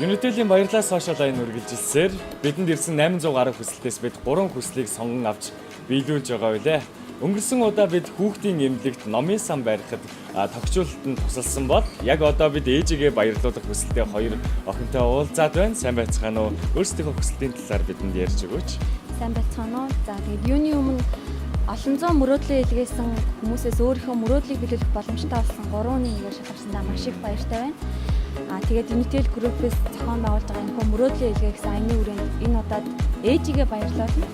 Unitel-ийн баярлалаа сошиал айн үргэлжилсээр бидэнд ирсэн 800 гаруй хүсэлтээс бид 3 хүслийг сонгон авч биелүүлж байгаа билээ. Өнгөрсөн удаа бид хүүхдийн эмнэлэгт номын сан барихад тогтчуулалтанд тусалсан бол яг одоо бид ээжигээ баярлуулах хүсэлтэд хоёр охинтой уулзаад байна. Сайн байцгаана уу? Өөрсдийнхөө хүсэлтийн талаар бидэнд ярьж өгөөч. Сайн байцгаана уу? За тэгээд юуны өмнө олон зуун мөрөөдлөө илгээсэн хүмүүсээс өөрийнхөө мөрөөдлийг биелүүлэх боломжтой болсон 3 нэгээр шалгарсандаа маш их баяртай байна. Тэгээд Unitel Group-ээс зохион байгуулж байгаа энэ мөрөөдлөө илгээсэн аяны хүрээнд энэ удаад ээжигээ баярлуулна.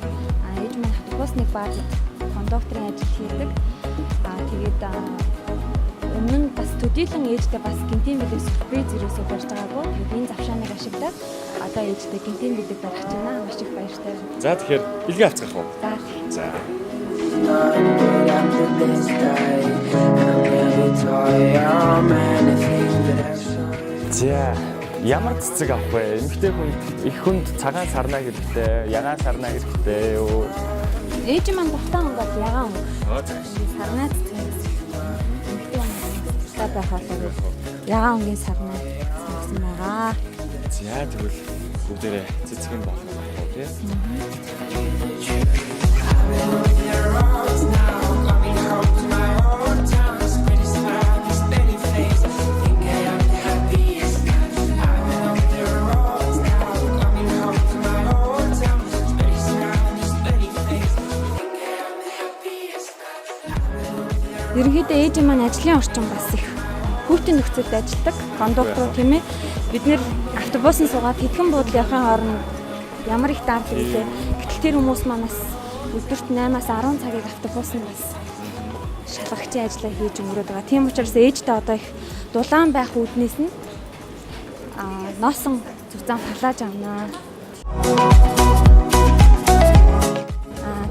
Ээж маань автобусны баазад кондукторын ажил хийдэг. Тэгээд өмнө нь бас төдийлөн ээжтэй бас гинтийн бэлэг сюрприз ирээсөө барьж байгаагүй. Тэгээд энэ завшааныг ашиглаад одоо ээжтэй гинтийн бэлэг барих гэж байна. Маш их баяртай байна. За тэгэхээр бэлгээ авцгаах уу? За. За ямар цэцэг авах вэ? Эмэгтэй хүнд их хүнд цагаан сарнаа хэрэгтэй, ягаан сарнаа хэрэгтэй юу? Ээж маань дутаа онгод ягаан өнгө. Сарнаа цэцэг. Эмэгтэй хүн байхаар ягаан өнгийн сарнаа гэсэн байгаа. За тэгвэл бүгдээрээ цэцгийн болно тий. Ерөнхийдөө ээж маань ажлын орчин бас их хүүхдийн нөхцөлд ажилладаг кондуктор тийм ээ. Бид нэр автобусын суугаад хэдхэн буудлын явахын оронд ямар их даардаг вэ? Гэтэл тэр хүмүүс манаас өдөрт 8-аас 10 цагийг автобусанд бас шалгагчийн ажлаа хийж өнгөрөөд байгаа. Тийм учраас ээжтэй одоо их дулаан байх үүднээс нь носон зүвзаан талааж авнаа.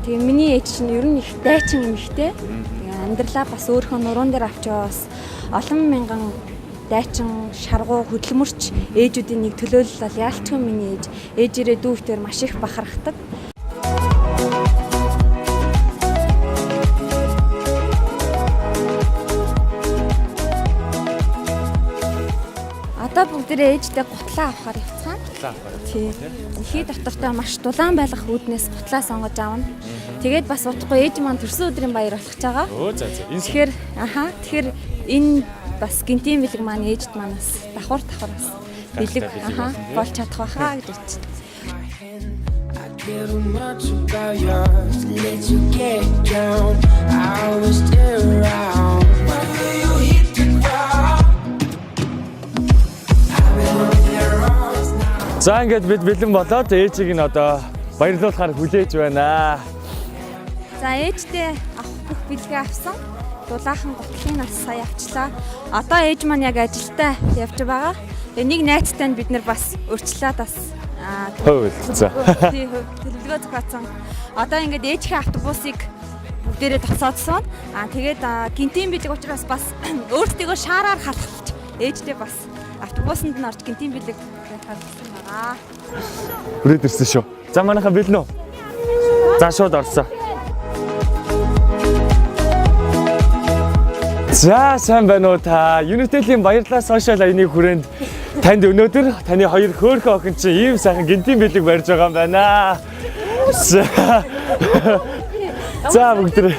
Тэгээ миний ээж чинь ер нь их дайчин эмэгтэй. Амьдралаа бас өөрийнхөө нуруунд дээр авчаас олон мянган дайчин, шаргуу, хөдөлмөрч ээжүүдийн нэг төлөөлөл бол яалтчгүй миний ээжээрээ дүүвтээр маш их бахархдаг. Одоо бүгдээ ээжтэй гутлаа авахаар явцгаана. Тийм. Ихий дотортой маш дулаан байлгах үүднээс гутлаа сонгож аавна. Тэгээд бас утгагүй ээж маань төрсөн өдрийн баяр болох гэж байгаа. Тэгэхээр энэ бас гинтийн бэлэг маань ээжд манаас давхар бас бэлэг болж чадах байхаа гэж бодчих. За ингээд бид бэлэн болоод ээжийг нь одоо баярлуулахаар хүлээж байна. За ээжтэй авах бүх бэлгээ авсан. Дулаахан гутлын нас сая авчлаа. Одоо ээж маань яг ажилдаа явж байгаа. Нэг найзтай нь бид нар бас өрчлөөд бас хөвөлцөө. төлөвлөгөө зохиосон. Одоо ингээд ээжийн автобусыг бүгдээрээ тосоодсон. Тэгээд гинтийн бэлэг учраас бас өөртөө шаараар халахч ээжтэй бас автобусанд нь орж гинтийн бэлэг тавьсан байгаа. Хүрээд ирсэн шүү. За манайхаа бэлнэ үү? За шууд орсон. За сайн байна уу та? Unitel-ийн баярлалаа сошиал аяны хүрээнд танд өнөөдөр таны хоёр хөөрхөн охин чинь ийм сайхан гинтийн бэлэг барьж байгаа юм байна. За бүгдээ.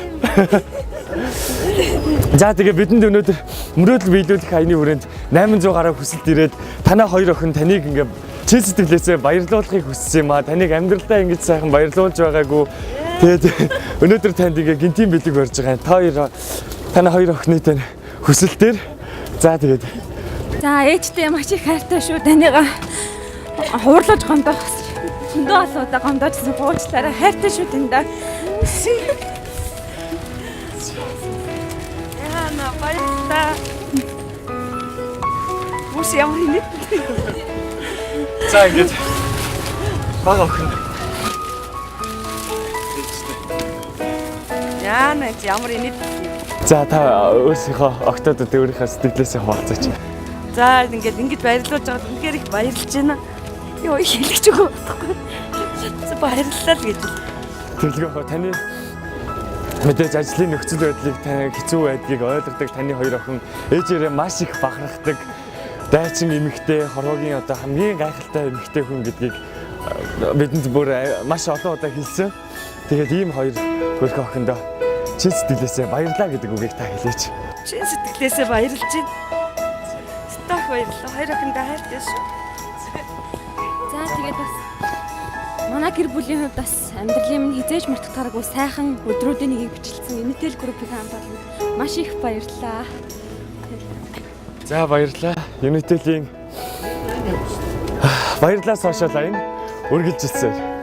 За тэгээ бидэнд өнөөдөр мөрөөдөл биелүүлэх аяны хүрээнд 800 гаруй хүсэлт ирээд танай хоёр охин таныг ингээд чин сэтгэлээсээ баярлуулахыг хүссэн юм аа. Таныг амьдралдаа ингэж сайхан баярлуулж байгаагүй. Тэгээд өнөөдөр танд ингээд гинтийн бэлэг барьж байгаа. Та хоёр танай хоёр охины тань хүсэлтээр за тэгээд ээжтэй маш их хайртай шүү. Танайга хуурлаж гомдоох зөндөө алуудаа гомдоожсэн гуучлаарай. Хайртай шүү таньда. Яна баярлалаа. Бүс ямар хийнэ? За ингэж бага охин. Яна ямар хийнэ? За та өөрсдийнхөө октодод өөрийнхөө сэтгэлээсээ хуваалцаач. За ингэж баярлуулж байгаад үнэхээр их баярлж байна. Йоо хэлж өгөө болохгүй. Баярлалаа л гэж. Тэглэгээ таны мэдээж ажлын нөхцөл байдлыг таны хэцүү байдгийг ойлгодог таны хоёр охин ээжээрээ маш их бахархдаг. дайчин эмэгтэй хорвогийн одоо хамгийн гайхалтай эмэгтэй хүн гэдгийг бидэнд бүр маш олон удаа хэлсэн. Тэгээд ийм хоёр хөрхөн охиндоо чин сэтгэлээсээ баярлалаа гэдэг үгийг та хэлээч. Чин сэтгэлээсээ баярлж байна. Стах баярлалаа. Хоёр охиндоо хайртай шүү. За тэгээд бас манай гэр бүлийн хувьд бас амьдралын минь хизээж мартагдахааргүй сайхан өдрүүдийн нэгийг бичлсэн Unitel Group-ийн хамт олонд маш их баярлалаа. За баярлалаа. Unitel-ийн баярлалаа сошиал айн үргэлжилсэн.